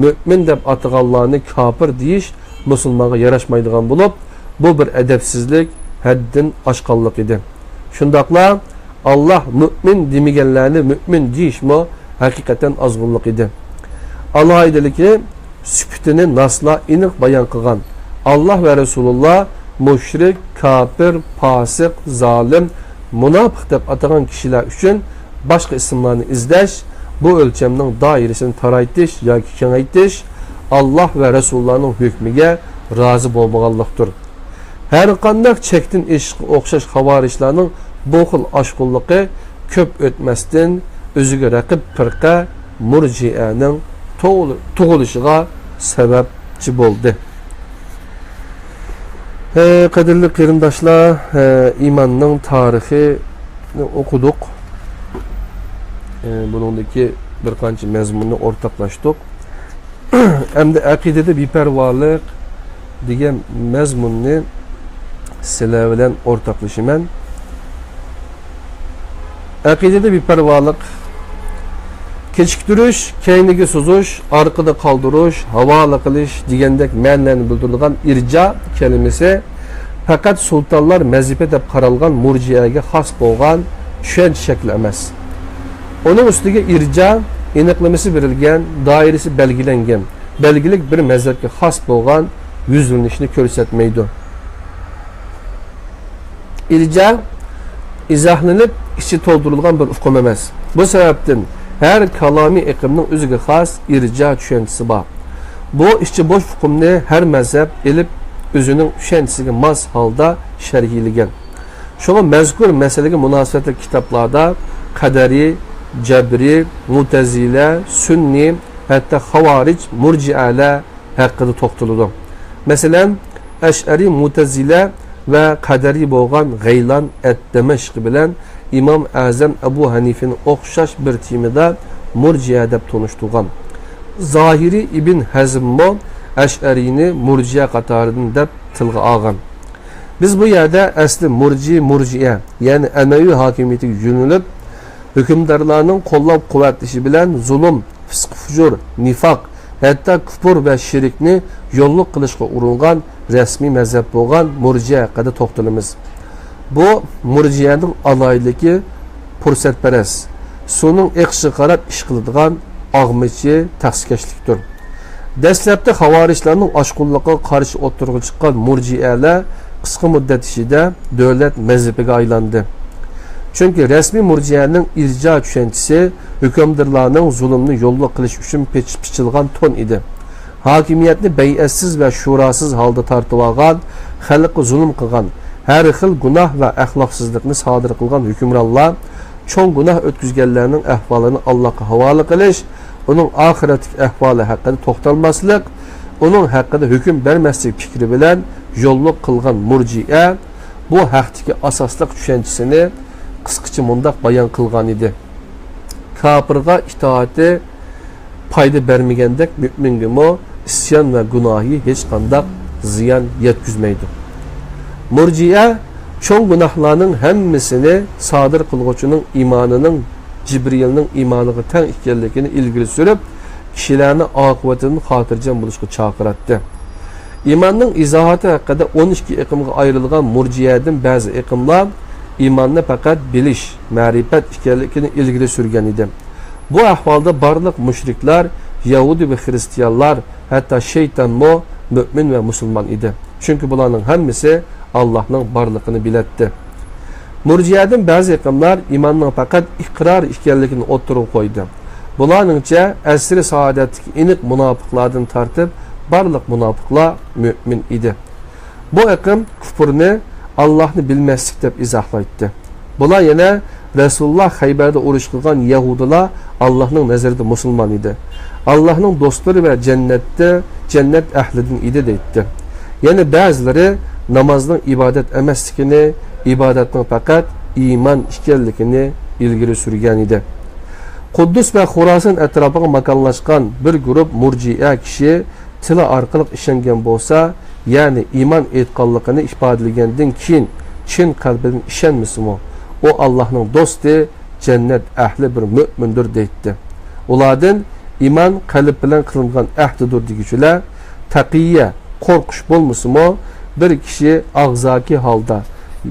mo'min deb ataganlarni kofir deyish musulmonga yarashmaydigan bo'lib, bu bir adabsizlik, haddan oshqonlik edi. Shundaqla Alloh mo'min demaganlarni mo'min deyishmi haqiqatan ozg'unlik edi. Alohidaligi sifatini nasla aniq bayon qilgan Alloh va Rasululloh mushrik, kafir, fosiq, zolim, munofiq deb atagan kishilar uchun boshqa ismlarni izlash, bu o'lchamning doirasini taraytish yoki kengaytish Alloh va Rasulullohning hukmiga rozi bo'lmaganlikdir. Har qanday chekdan eshqqa o'xshash xavorishlarning bu xil oshqunligi ko'p o'tmasdan o'ziga raqib firqa murjianing tug'ilishiga sababchi bo'ldi. Qadrli qarindoshlar, imanning tarixini o'qidik. Buningdagi bir qancha mazmunni o'rtoqlashdik. Endi aqidada beparvolik degan mazmunni sizlar bilan o'rtoqlashaman. Aqidada beparvolik kechiktirish, keyniga so'zish, orqada qoldirish, havola qilish degandek ma'noni bildirilgan irja kalimasi faqat sultonlar mazhibi deb qaralgan murjiaga xos bo'lgan tushuncha shakli emas. Onun ustiga irja aniqlamasi berilgan, doirasi belgilangan, belgilik bir mazhabga xos bo'lgan yuzlanishni ko'rsatmaydi. Irja izohlanib, ichi to'ldirilgan bir hukm emas. Bu sababdan her kalami iqimning o'ziga xos irja tushunchasi bor. Bu ichi bo'sh hukmni her mazhab elib o'zining tushunchasiga mos holda sharhlagan. Shunga mazkur masalaga munosabatli kitoblarda qadari, Cebri, Mutezile, Sünni, hatta Havaric, Murci'alar hakkında toxtalıldı. Mesela Eş'ari, Mutezile ve Kaderi bo'lgan G'aylan et-Dimashq bilan İmam Azam Ebu Hanife'nin o'xshash bir timida Murci'a deb tanıştırgan. Zahiri İbn Hazmmo Eş'arini Murci'a qatoridan deb tilga olgan. Biz bu yerda asli Murci'a, yani Emevi hakimiyetiga yönelib hükümdarlarının qo'llab quvvatlashi bilan zulm, fisq, fujur, nifaq, hatta kufr va shirkni yo'lliq qilishga uringan rasmiy mazhab bo'lgan murji'a haqida to'xtalamiz. Bu murji'aning aloyligi fursatparast, suvning eqishi qarab ish qiladigan og'michi taqsikashlikdir. Dastlabda xavorijlarning oshqulliqqa qarshi o'tirg'i chiqqan murji'alar qisqa muddat ichida davlat mazhabiga aylandi. Çünkü resmi murcianing irja tushunchasi hükümdarlarning zulmni yo'lga qilish uchun pichilgan ton edi. Hakimiyatni bayatsiz va shurasiz holda tortib olgan, xalqqa zulm qilgan, har xil gunoh va axloqsizlikni sodir qilgan hukmronlar cho'ng gunoh o'tkazganlarning ahvolini Allohga havola qilish, uning oxiratdagi ahvoli haqida to'xtalmaslik, uning haqida hukm bermaslik fikri bilan yo'lliq qilgan murji'a bu haqdagi asosliq tushunchasini qisqacha mundaq bayon qilgan edi. Kafirga itoati foyda bermagandek mo'mingimi isyon va gunohi hech qanday ziyon yetkazmaydi. Murji'a cho'ng gunohlarning hammasini sodir qilguvchining iymonining Cibrilning iymoniga teng ekanligini ilgari surib, kishilarni oqibatidan xotirjam bo'lishga chaqiratdi. Iymonning izohati haqida 12 iqimga ayrilgan murji'adan ba'zi iqimlar imanni faqat bilish, ma'rifat ekanligini ilgari surgan edi. Bu ahvolda barliq mushriklar, Yahudi va Xristianlar, hatto shaytonmo mu'min va musulmon edi. Chunki bularning hammasi Allohning borligini bilatdi. Murjiadan ba'zi iqimlar imanning faqat iqror ekanligini o'tirib qo'ydi. Bularningcha asri saodatdagi aniq munofiqlardan tortib barliq munofiqlar mu'min edi. Bu iqim kufrni Allah'ını bilmezlik deb izahlaydı. Bular yana Resulullah Xaybarda urush qilgan Yahudilar Allah'ның nazarida musulmon edi. Allah'ның dostları ve cennet ahlidan edi deydi. Yani bazıları namazning ibadet emasligini, ibadatning faqat iman ekanligini ilgari surgan edi. Quddus ve Xorasan atrofiga makonlashgan bir guruh murji'a kishi tili orqali ishongan bo'lsa, yani iman etqanligini ifodalagandan keyin chin qalbidan ishonmasmi, o Allah'ның do'sti, cennet ahli bir mu'mindir deydi. Ulardan iman qalb bilan qilingan ahdidir degichilar taqiyya, qo'rqish bo'lmasmi, bir kishi og'zaki holda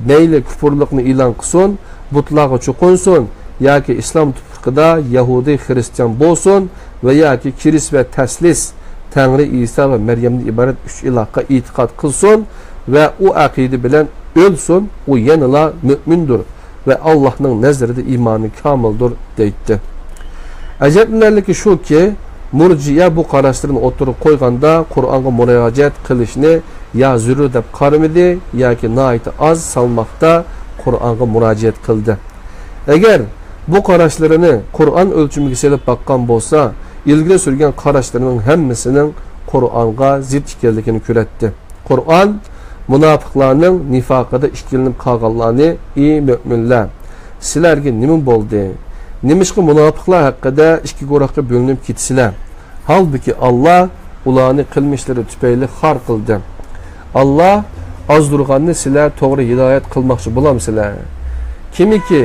mayli kufrlikni e'lon qilsin, butlarga cho'qinsin yoki islom tuprog'ida Yahudi, Xristian bo'lsin va yoki kiris va taslis Tanrı İsa ve Meryem'den ibaret 3 ilahqa itiqad qilsin ve o aqidi bilen ölsün, o yanıla mümindir ve Allah'ın nazarida imanı kamildir deydi. Acablanarligi şu ki murji'a bu qarashlarni o'tirib qo'yganda Qur'onga murojaat qilishni ya zurur deb qaramadi yoki nihoyat az salmoqda Qur'onga murojaat qildi. Agar bu qarashlarını Qur'on o'lchamiga selib bakkan bo'lsa, ilgari surgan qarashlarining hammasining Qur'onga zid ekanligini ko'rsatdi. Qur'on munofiqlarning nifaqida ishkilinib qolganlarni, ey mu'minlar, sizlarga nima bo'ldi? Nimishqa munofiqlar haqida ikki guruhga bo'linib ketsizlar? Halbuki Allah ularni qilmishlari tufayli xor qildi. Allah azdurganni sizlar to'g'ri hidoyat qilmoqchi bo'lamsizlar? Kimiki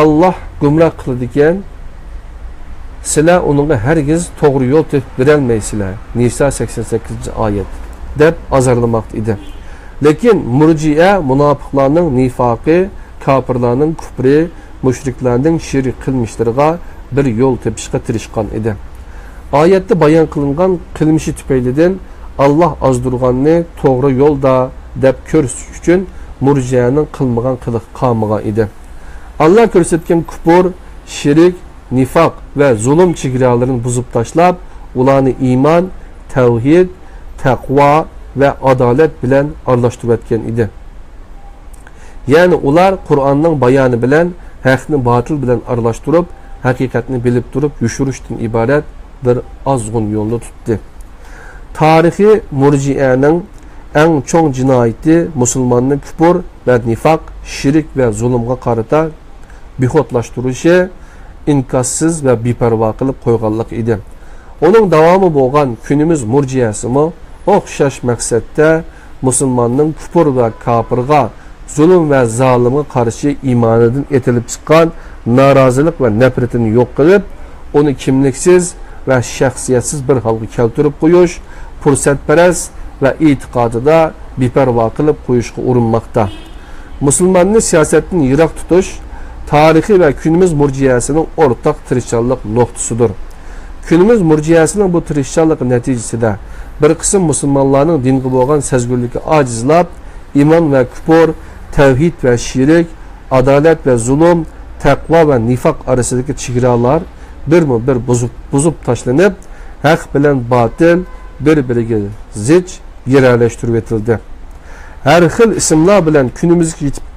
Allah gumroh qiladigan, sizlar uningga hargiz to'g'ri yo'l topib berolmaysizlar. Nisa 88-oyat deb azarlamoqda edi. Lekin murji'a munofiqlarning nifaqi, kafirlarning kufri, mushriklarning shirk qilmishlariga bir yo'l topishga tirishgan edi. Oyatda bayon qilingan qilmishi tufaylidan Allah azdurganni to'g'ri yo'lda deb ko'rsatish uchun murji'aning qilmagan qiliq qolmagan edi. Allah ko'rsatgan kufr, shirk, nifaq va zulm chegaralarini buzib tashlab, ularni iymon, tavhid, taqvo va adolat bilan aralashtirib o'tgan edi. Ya'ni ular Qur'onning bayoni bilan haqni botil bilan aralashtirib, haqiqatni bilib turib yushirishdan iborat bir azg'un yo'lni tutdi. Tarixiy murji'aning eng cho'ng jinoyati musulmonni kufr va nifaq, shirk va zulmga qarata bixotlashtirishi, inkassiz va beparvo qilib qo'yganlik edi. Uning davomi bo'lgan kunimiz murji'asimi o'xshash maqsadda musulmonning kufr va kafirga, zulm va zolimga qarshi iymonidan etilib chiqqan norozilik va nafratini yo'q qilib, uni kimliksiz va shaxsiyatsiz bir holga keltirib qo'yish, fursatparast va e'tiqodida beparvo qilib qo'yishga urinmoqda. Musulmonni siyosatdan yiroq tutish tarixiy va kunimiz murji'asining o'rtaq tirishchanlik nuqtasidir. Kunimiz murji'asining bu tirishchanlik natijasida bir qism musulmonlarning dinga bo'lgan sezgurligi ojizlab, iymon va kufr, tavhid va shirk, adolat va zulm, taqvo va nifaq orasidagi chegaralar bir buzib tashlanib, haq bilan botil bir-biriga zid yeralashtirib etildi. Har xil ismlar bilan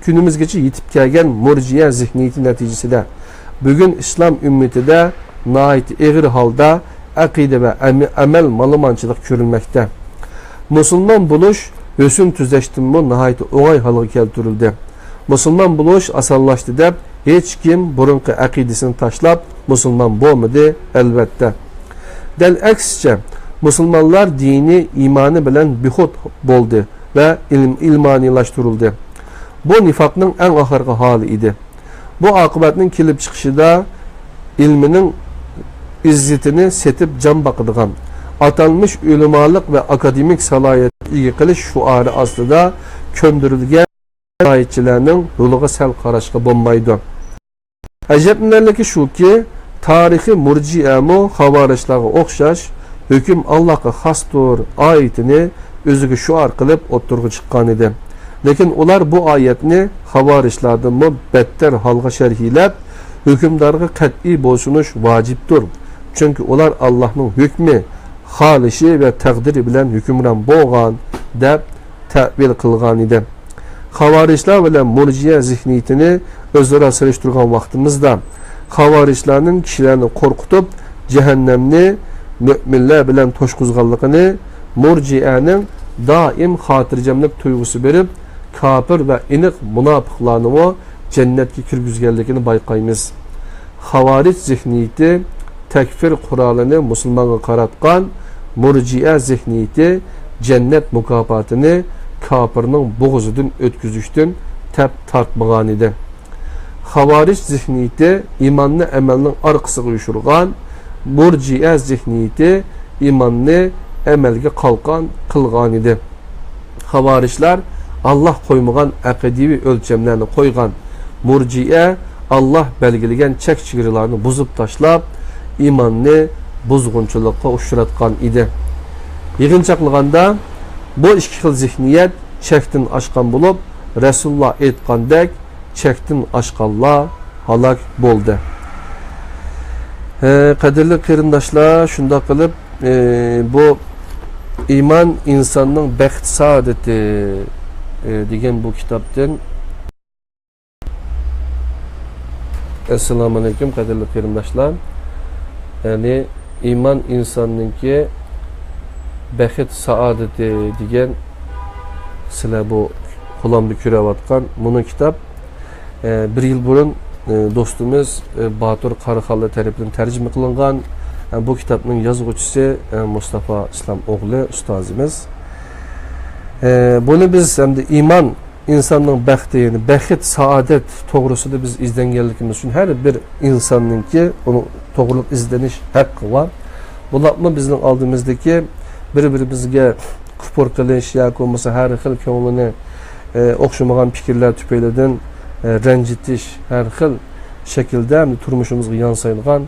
kunimizgacha yetib kelgan murji'a zihniyati natijasida bugun islom ummatida nihoyat og'ir holda aqida va amal malomanchilik ko'rilmoqda. Musulmon bo'lish husn tuzashdan nihoyat o'g'ay holga keltirildi. Musulmon bo'lish osonlashdi deb hech kim burunqi aqidasini tashlab musulmon bo'lmadi, albatta. Dal aksicha musulmonlar dini iymoni bilan bixud bo'ldi ve ilmaniylaştırıldı. Bu nifakның en ahırkı hali idi. Bu akıbetinin kelip çıkışıda ilminin izzetini setip can bakıdığan, atanmış ulemalıq ve akademik salayet ilgi qilish şuarı aslında köndürülgen ayetçilerinin yoluğa sel qaraşqa bombaydı. Əcəbnərləki şu ki, tarixi murciəmu xavarişlərə oxşaş, hüküm Allah'a xasdır ayetini özüge şuar qilib oturğu çıqqan idi. Lekin ular bu ayetni xavarişlərdən better halga şərhiləb, hükümdarğa qat'i boysunuş vacibdir. Çünkü ular Allah'ın hükmü, xalişi ve təqdiri bilen hükümran boğan deb təvil qılğan idi. Xavarişlər bilen murciə zihniyetini özləri sırıştırğan vaxtımızda xavarişlərinin kişilərini qorxutub cehennemni müminlər bilen toşquzğanlığını, murciənin daim xatircemlik tuygusu verib kafir ve iniq münafıqlarını cennetki kirgizgenlikini bayqaymiz. Xavariç zihniyeti tekfir kuralını musulmana qaratqan, murciə zihniyeti cennet mukafatını kafirinin boğuzudan ötküzüşdün tep tartmağan idi. Xavariç zihniyeti imanlı əməlinin arqısığı uyuşurğan, murciə zihniyeti imanlı əməlge qalqan qılğan idi. Xavarişlər Allah qoymağan əqidivi ölçəmlərini qoyğan, murciə Allah belgilegen çek çigirilerini buzub taşlap imanını buzğunçuluqqa uçuratqan idi. Yığınçaqlığında bu iki xil zihniyet çektin aşqan bulup Resulullah aytqandek çektin aşqanlar halak boldu. Qadirli qeyrindaşlar, şunda qilib bu iman insanның bəxt saadeti degan bu kitaptan Assalamu alaykum qadrli qarindoshlar. Ya'ni iman insonninki baxit saodati degan sizlar bu qo'limda ko'rayotgan buni kitob bir yil burun do'stimiz Batur Qarixonli tarafidan tarjima qilingan. Bu kitobning yozuvchisi Mustafa Islom o'g'li ustozimiz. Buni biz hamda iman insonning baxti, ya'ni baxit, saodat to'g'risida biz izlanganligimiz uchun har bir insonningki uni to'g'riliq izlanish haqqi bor. Bularni bizning oldimizdagi bir-birimizga kufr qilish yoki bo'lmasa har xil ko'nglini o'xshamagan fikrlar tufaylidan ranjitish, har xil shaklda turmushimizga yonsaydigan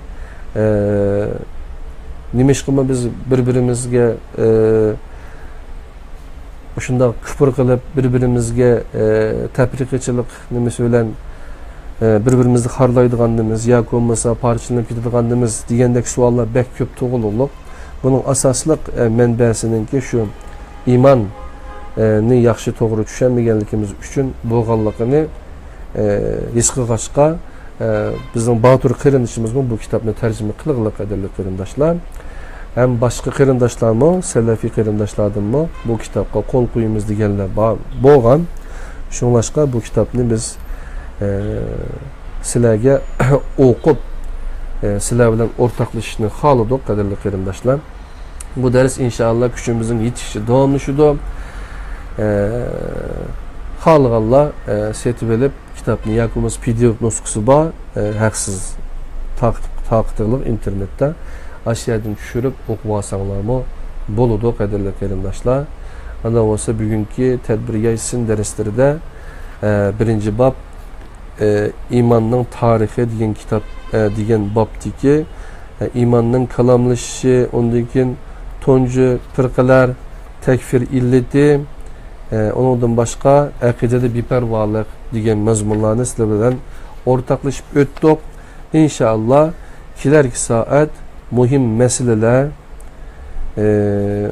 nimishqimi biz bir-birimizga shunda kufr qilib bir-birimizga tabriqchilik nimasi bilan bir-birimizni xorlaydiganimiz yoki bo'lmasa parchalanib ketadiganimiz degandek savollar bek ko'p tug'ilib, buning asosliq manbasiningki shu iymonni yaxshi to'g'ri tushunmaganligimiz uchun bo'lganligini his qilg'achqa bizning Batur qarindoshimiz bu kitobni tarjima qilgan qadrli qarindoshlar. Hem başka qarindoshlarmi, salafiy qarindoshlardanmi bu kitobga qo'l qo'yamiz deganlar bo'lgan. Shunlashqa bu kitobni biz sizlarga o'qib, sizlar bilan o'rtoqlashishni xohladik qadrli qarindoshlar. Bu dars inshaalloh kuchimizning yetishi davomli shudir. Xohlaganlar setib olib kitobni yakimiz PDF nusxasi bor, haqsiz taqdirliq internetda aşağıdan düşürüp okumasanlarmı boludu qadrli qarindoshlar. Ana olsa bugünkü tedbirga isin derslerinde birinci bab imanның tarihi degan kitap degan babdiki imanның kalamlashishi, ondan keyin tuncu firqalar, tekfir illeti, ondan başqa aqidada beparvolik degan mazmunlarni sizlar bilan o'rtoqlashib o'tdik. İnşallah kelarki soat muhim meseleler,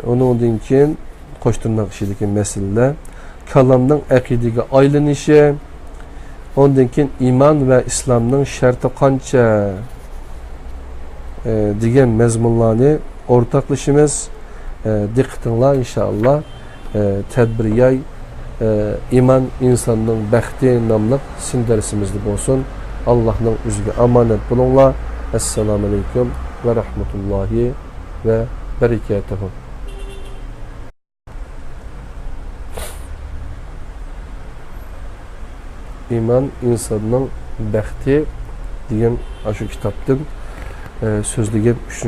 ondan keyin qo'shtirnoq ishidagi meseleler, kalamning aqidega aylanishi, ondan keyin iman va islomning sharti qancha degan mazmunlarni o'rtoqlashimiz. Diqqatinglar inshaalloh tadbirga iman insonning baxti nomli sin darsimizda bo'lsin. Allohning o'ziga omonat bo'linglar. Assalomu alaykum ve rahmetullahi ve berekatuhu. İman insanның baxti degan şu kitaptan sözlegen 3.